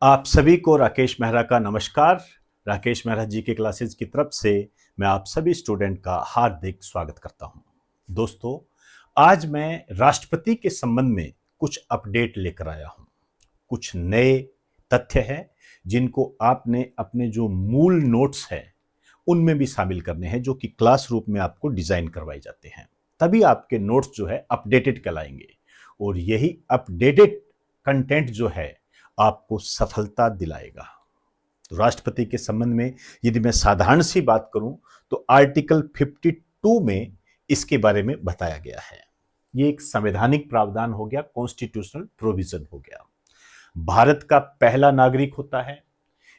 आप सभी को राकेश मेहरा का नमस्कार। राकेश मेहरा जी के क्लासेस की तरफ से मैं आप सभी स्टूडेंट का हार्दिक स्वागत करता हूं। दोस्तों, आज मैं राष्ट्रपति के संबंध में कुछ अपडेट लेकर आया हूं। कुछ नए तथ्य हैं जिनको आपने अपने जो मूल नोट्स हैं उनमें भी शामिल करने हैं, जो कि क्लास रूप में आपको डिजाइन करवाए जाते हैं। तभी आपके नोट्स जो है अपडेटेड कहलाएंगे और यही अपडेटेड कंटेंट जो है आपको सफलता दिलाएगा। तो राष्ट्रपति के संबंध में यदि मैं साधारण सी बात करूं तो आर्टिकल 52 में इसके बारे में बताया गया है। ये एक संवैधानिक प्रावधान हो गया, कॉन्स्टिट्यूशनल प्रोविजन हो गया। भारत का पहला नागरिक होता है।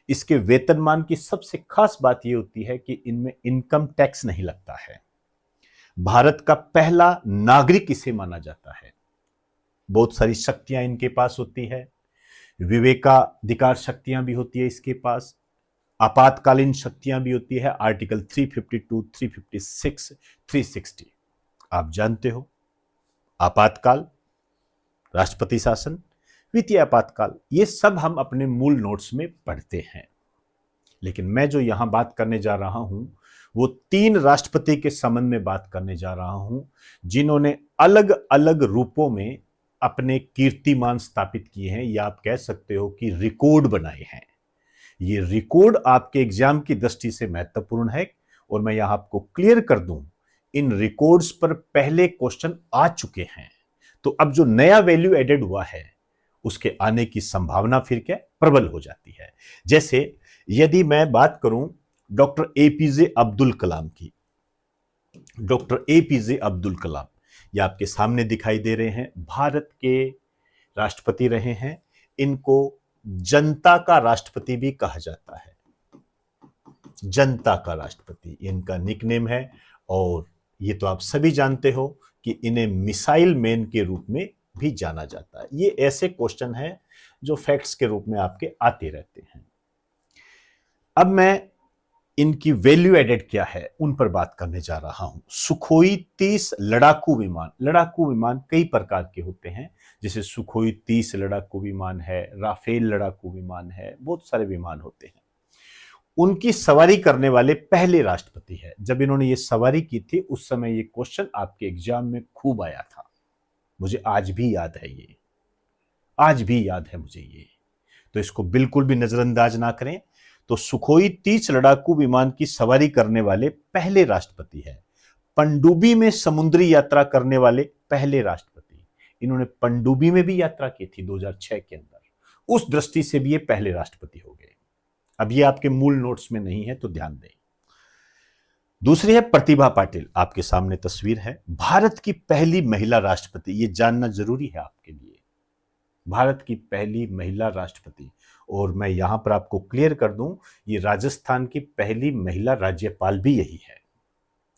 इसके वेतनमान की सबसे खास बात यह होती है कि इनमें इनकम टैक्स नहीं लगता है। भारत का पहला नागरिक इसे माना जाता है। बहुत सारी शक्तियां इनके पास होती है। विवेकाधिकार शक्तियां भी होती है इसके पास। आपातकालीन शक्तियां भी होती है। आर्टिकल 352, 356, 360 आप जानते हो। आपातकाल, राष्ट्रपति शासन, वित्तीय आपातकाल, ये सब हम अपने मूल नोट्स में पढ़ते हैं। लेकिन मैं जो यहां बात करने जा रहा हूं वो 3 राष्ट्रपति के संबंध में बात करने जा रहा हूं जिन्होंने अलग अलग रूपों में अपने कीर्तिमान स्थापित किए हैं, या आप कह सकते हो कि रिकॉर्ड बनाए हैं। ये रिकॉर्ड आपके एग्जाम की दृष्टि से महत्वपूर्ण है और मैं यहां आपको क्लियर कर दूं, इन रिकॉर्ड्स पर पहले क्वेश्चन आ चुके हैं। तो अब जो नया वैल्यू एडेड हुआ है उसके आने की संभावना फिर क्या प्रबल हो जाती है। जैसे यदि मैं बात करूं डॉक्टर एपीजे अब्दुल कलाम की। डॉक्टर एपीजे अब्दुल कलाम ये आपके सामने दिखाई दे रहे हैं। भारत के राष्ट्रपति रहे हैं। इनको जनता का राष्ट्रपति भी कहा जाता है। जनता का राष्ट्रपति इनका निकनेम है। और ये तो आप सभी जानते हो कि इन्हें मिसाइल मैन के रूप में भी जाना जाता है। ये ऐसे क्वेश्चन हैं जो फैक्ट्स के रूप में आपके आते रहते हैं। अब मैं इनकी वैल्यू एडेड क्या है उन पर बात करने जा रहा हूं। सुखोई 30 लड़ाकू विमान। लड़ाकू विमान कई प्रकार के होते हैं, जैसे सुखोई 30 लड़ाकू विमान है, राफेल लड़ाकू विमान है, बहुत सारे विमान होते हैं। उनकी सवारी करने वाले पहले राष्ट्रपति है। जब इन्होंने ये सवारी की थी उस समय ये क्वेश्चन आपके एग्जाम में खूब आया था। मुझे आज भी याद है, ये आज भी याद है मुझे ये। तो इसको बिल्कुल भी नजरअंदाज ना करें। तो सुखोई 30 लड़ाकू विमान की सवारी करने वाले पहले राष्ट्रपति है। पनडुब्बी में समुद्री यात्रा करने वाले पहले राष्ट्रपति। इन्होंने पनडुब्बी में भी यात्रा की थी 2006 के अंदर। उस दृष्टि से भी ये पहले राष्ट्रपति हो गए। अब ये आपके मूल नोट्स में नहीं है तो ध्यान दें। दूसरी है प्रतिभा पाटिल। आपके सामने तस्वीर है। भारत की पहली महिला राष्ट्रपति, ये जानना जरूरी है आपके लिए। भारत की पहली महिला राष्ट्रपति। और मैं यहां पर आपको क्लियर कर दूं, ये राजस्थान की पहली महिला राज्यपाल भी यही है।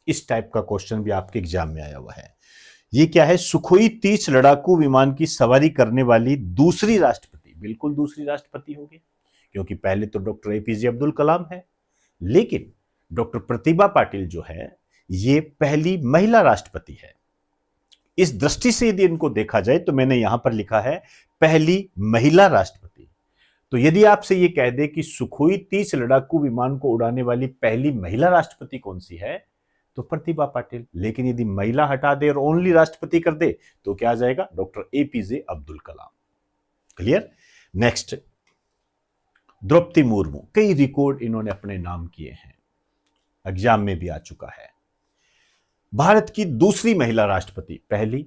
इस टाइप का क्वेश्चन भी आपके एग्जाम में आया हुआ है। ये क्या है? सुखोई 30 लड़ाकू विमान की सवारी करने वाली दूसरी राष्ट्रपति। बिल्कुल दूसरी राष्ट्रपति होगी, क्योंकि पहले तो डॉक्टर एपीजे अब्दुल कलाम है, लेकिन डॉक्टर प्रतिभा पाटिल जो है ये पहली महिला राष्ट्रपति है। इस दृष्टि से यदि इनको देखा जाए तो मैंने यहां पर लिखा है पहली महिला राष्ट्रपति। तो यदि आपसे ये कह दे कि सुखोई 30 लड़ाकू विमान को उड़ाने वाली पहली महिला राष्ट्रपति कौन सी है, तो प्रतिभा पाटिल। लेकिन यदि महिला हटा दे और ओनली राष्ट्रपति कर दे तो क्या आ जाएगा? Doctor APJ Abdul Kalam. Clear? Next, Draupadi Murmu. कई रिकॉर्ड इन्होंने अपने नाम किए हैं, एग्जाम में भी आ चुका है। भारत की दूसरी महिला राष्ट्रपति, पहली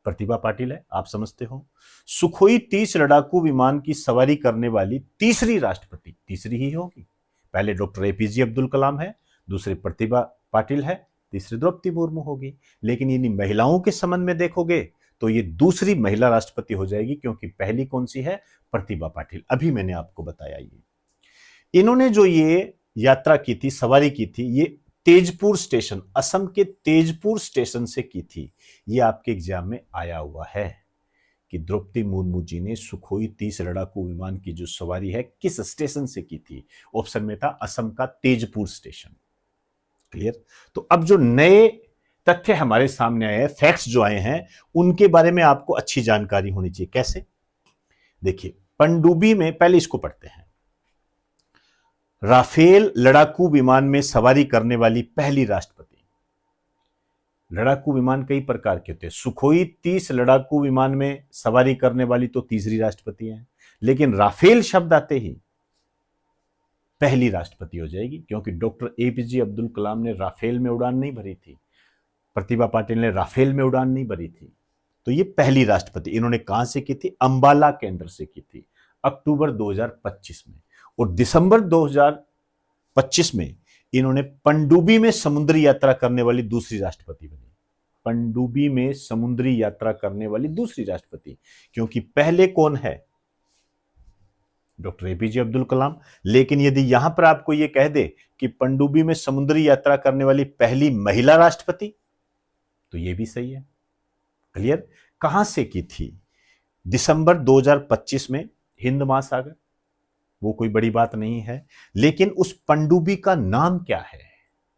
प्रतिभा पाटिल है, आप समझते हो। सुखोई 30 लड़ाकू विमान की सवारी करने वाली तीसरी राष्ट्रपति, तीसरी ही होगी। पहले डॉक्टर एपीजे अब्दुल कलाम है, दूसरी प्रतिभा पाटिल है, तीसरी द्रौपदी मुर्मू होगी। लेकिन यदि महिलाओं के संबंध में देखोगे तो ये दूसरी महिला राष्ट्रपति हो जाएगी, क्योंकि पहली कौन सी है? प्रतिभा पाटिल। अभी मैंने आपको बताया। ये इन्होंने जो ये यात्रा की थी, सवारी की थी, ये तेजपुर स्टेशन, असम के तेजपुर स्टेशन से की थी। ये आपके एग्जाम में आया हुआ है कि द्रौपदी मुर्मू जी ने सुखोई 30 लड़ाकू विमान की जो सवारी है किस स्टेशन से की थी। ऑप्शन में था असम का तेजपुर स्टेशन। क्लियर? तो अब जो नए तथ्य हमारे सामने आए हैं, फैक्ट्स जो आए हैं, उनके बारे में आपको अच्छी जानकारी होनी चाहिए। कैसे? देखिए, पनडुब्बी में, पहले इसको पढ़ते हैं। राफेल लड़ाकू विमान में सवारी करने वाली पहली राष्ट्रपति। लड़ाकू विमान कई प्रकार के होते हैं। सुखोई 30 लड़ाकू विमान में सवारी करने वाली तो तीसरी राष्ट्रपति है, लेकिन राफेल शब्द आते ही पहली राष्ट्रपति हो जाएगी, क्योंकि डॉक्टर एपीजे अब्दुल कलाम ने राफेल में उड़ान नहीं भरी थी, प्रतिभा पाटिल ने राफेल में उड़ान नहीं भरी थी। तो ये पहली राष्ट्रपति इन्होंने कहां से की थी? अंबाला केंद्र से की थी, अक्टूबर 2025 में। और दिसंबर 2025 में इन्होंने पनडुब्बी में समुद्री यात्रा करने वाली दूसरी राष्ट्रपति बनी। पनडुब्बी में समुद्री यात्रा करने वाली दूसरी राष्ट्रपति, क्योंकि पहले कौन है? Doctor APJ Abdul Kalam. लेकिन यदि यहां पर आपको यह कह दे कि पनडुब्बी में समुद्री यात्रा करने वाली पहली महिला राष्ट्रपति, तो यह भी सही है। क्लियर? कहां से की थी? दिसंबर 2025 में, हिंद महासागर, वो कोई बड़ी बात नहीं है। लेकिन उस पनडुब्बी का नाम क्या है?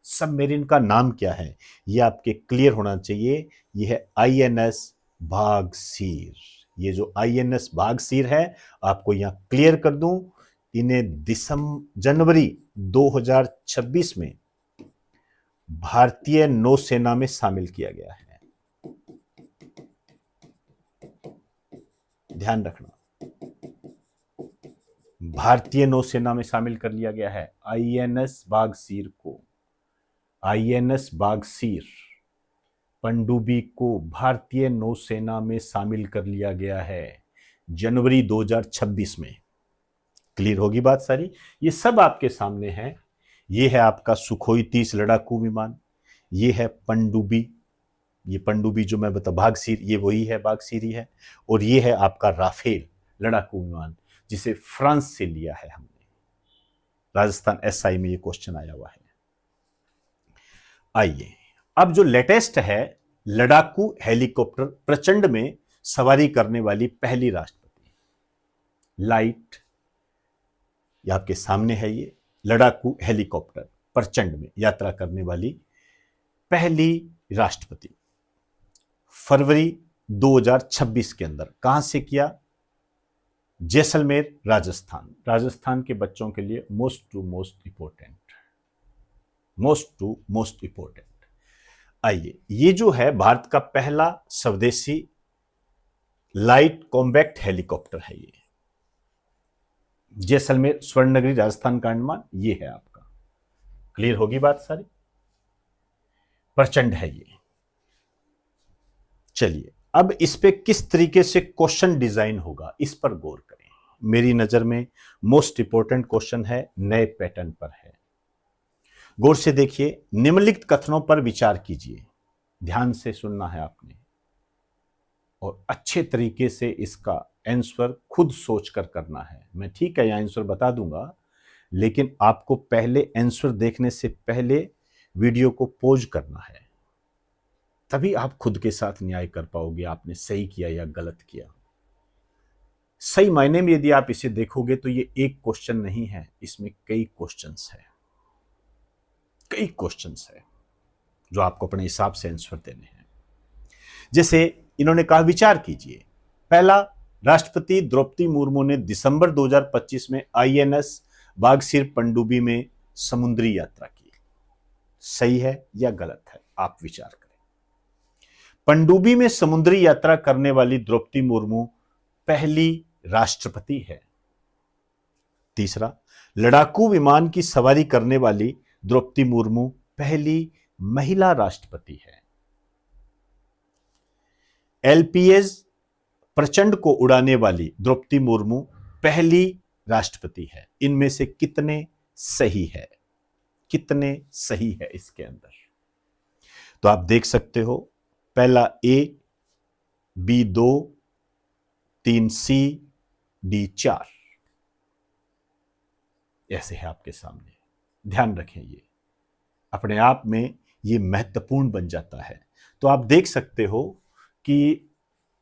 सबमरीन का नाम क्या है? यह आपके क्लियर होना चाहिए। यह है INS भागसीर। ये जो INS भागसीर है, आपको यहां क्लियर कर दूं, इन्हें जनवरी 2026 में भारतीय नौसेना में शामिल किया गया है। ध्यान रखना, भारतीय नौसेना में शामिल कर लिया गया है INS भागसीर को। INS भागसीर, पनडुब्बी को भारतीय नौसेना में शामिल कर लिया गया है जनवरी 2026 में। क्लियर होगी बात सारी? ये सब आपके सामने है। ये है आपका सुखोई 30 लड़ाकू विमान, ये है पनडुब्बी, ये पनडुब्बी जो मैं बता, भागसीर, ये वही है, भागसीर ही है। और ये है आपका राफेल लड़ाकू विमान, जिसे फ्रांस से लिया है हमने। राजस्थान SI में ये क्वेश्चन आया हुआ है। आइए, अब जो लेटेस्ट है, लड़ाकू हेलीकॉप्टर प्रचंड में सवारी करने वाली पहली राष्ट्रपति। लाइट, ये आपके सामने है, ये लड़ाकू हेलीकॉप्टर प्रचंड में यात्रा करने वाली पहली राष्ट्रपति। फरवरी 2026 के अंदर कहां से किया? जैसलमेर, राजस्थान। राजस्थान के बच्चों के लिए मोस्ट टू मोस्ट इंपोर्टेंट। आइए, ये जो है भारत का पहला स्वदेशी लाइट कॉम्बैक्ट हेलीकॉप्टर है। ये जैसलमेर, स्वर्णनगरी, राजस्थान का अंडमान, ये है आपका। क्लियर होगी बात सारी? प्रचंड है ये। चलिए, अब इस पे किस तरीके से क्वेश्चन डिजाइन होगा, इस पर गौर करें। मेरी नजर में मोस्ट इंपोर्टेंट क्वेश्चन है, नए पैटर्न पर है। गौर से देखिए, निम्नलिखित कथनों पर विचार कीजिए। ध्यान से सुनना है आपने, और अच्छे तरीके से इसका आंसर खुद सोचकर करना है। मैं ठीक है, यह आंसर बता दूंगा, लेकिन आपको पहले आंसर देखने से पहले वीडियो को पॉज करना है, तभी आप खुद के साथ न्याय कर पाओगे, आपने सही किया या गलत किया। सही मायने में यदि आप इसे देखोगे तो ये एक क्वेश्चन नहीं है, इसमें कई क्वेश्चंस है, कई क्वेश्चंस है जो आपको अपने हिसाब से आंसर देने हैं। जैसे इन्होंने कहा, विचार कीजिए। पहला, राष्ट्रपति द्रौपदी मुर्मू ने दिसंबर 2025 में INS भागसीर पनडुब्बी में समुद्री यात्रा की। सही है या गलत है, आप विचार करें। पनडुब्बी में समुद्री यात्रा करने वाली द्रौपदी मुर्मू पहली राष्ट्रपति है। तीसरा, लड़ाकू विमान की सवारी करने वाली द्रौपदी मुर्मू पहली महिला राष्ट्रपति है। LPS प्रचंड को उड़ाने वाली द्रौपदी मुर्मू पहली राष्ट्रपति है। इनमें से कितने सही है? कितने सही है इसके अंदर? तो आप देख सकते हो, पहला A, B 2, 3 C, D 4, ऐसे है आपके सामने। ध्यान रखें, ये अपने आप में ये महत्वपूर्ण बन जाता है। तो आप देख सकते हो कि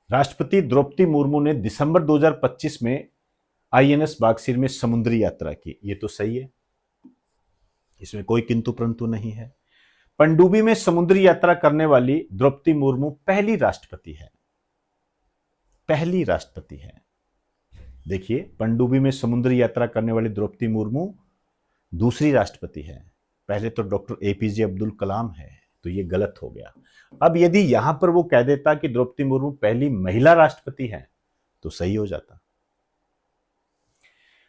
राष्ट्रपति द्रौपदी मुर्मू ने दिसंबर 2025 में INS भागसीर में समुद्री यात्रा की, ये तो सही है, इसमें कोई किंतु परंतु नहीं है। पनडुब्बी में समुद्री यात्रा करने वाली द्रौपदी मुर्मू पहली राष्ट्रपति है, पहली राष्ट्रपति है। देखिए, पनडुब्बी में समुद्री यात्रा करने वाली द्रौपदी मुर्मू दूसरी राष्ट्रपति है। पहले तो डॉक्टर एपीजे अब्दुल कलाम है, तो ये गलत हो गया। अब यदि यहां पर वो कह देता कि द्रौपदी मुर्मू पहली महिला राष्ट्रपति है तो सही हो जाता।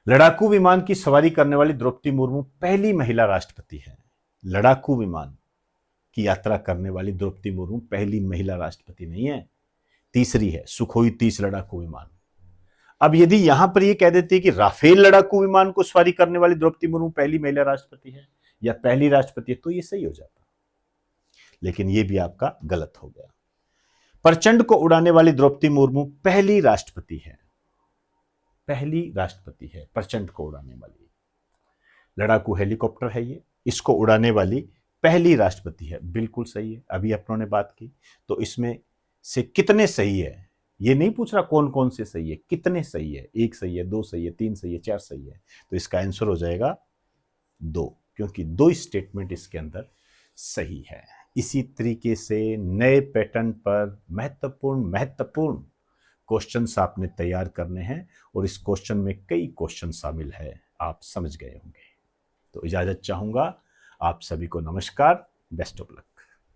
लड़ाकू विमान की सवारी करने वाली द्रौपदी मुर्मू पहली महिला राष्ट्रपति है। लड़ाकू विमान की यात्रा करने वाली द्रौपदी मुर्मू पहली महिला राष्ट्रपति नहीं है, तीसरी है, सुखोई 30 लड़ाकू विमान। अब यदि यहां पर यह कह देती है कि राफेल लड़ाकू विमान को सवारी करने वाली द्रौपदी मुर्मू पहली महिला राष्ट्रपति है या पहली राष्ट्रपति है, तो यह सही हो जाता, लेकिन यह भी आपका गलत हो गया। प्रचंड को उड़ाने वाली द्रौपदी मुर्मू पहली राष्ट्रपति है, पहली राष्ट्रपति है प्रचंड को उड़ाने वाली। लड़ाकू हेलीकॉप्टर है ये, इसको उड़ाने वाली पहली राष्ट्रपति है, बिल्कुल सही है। अभी अपनों ने बात की, तो इसमें से कितने सही है ये नहीं पूछ रहा कौन कौन से सही है, कितने सही है, 1 सही है, 2 सही है, 3 सही है, 4 सही है, तो इसका आंसर हो जाएगा 2, क्योंकि 2 स्टेटमेंट इसके अंदर सही है। इसी तरीके से नए पैटर्न पर महत्वपूर्ण क्वेश्चंस आपने तैयार करने हैं, और इस क्वेश्चन में कई क्वेश्चन शामिल है, आप समझ गए होंगे। तो इजाजत चाहूंगा, आप सभी को नमस्कार, बेस्ट ऑफ लक।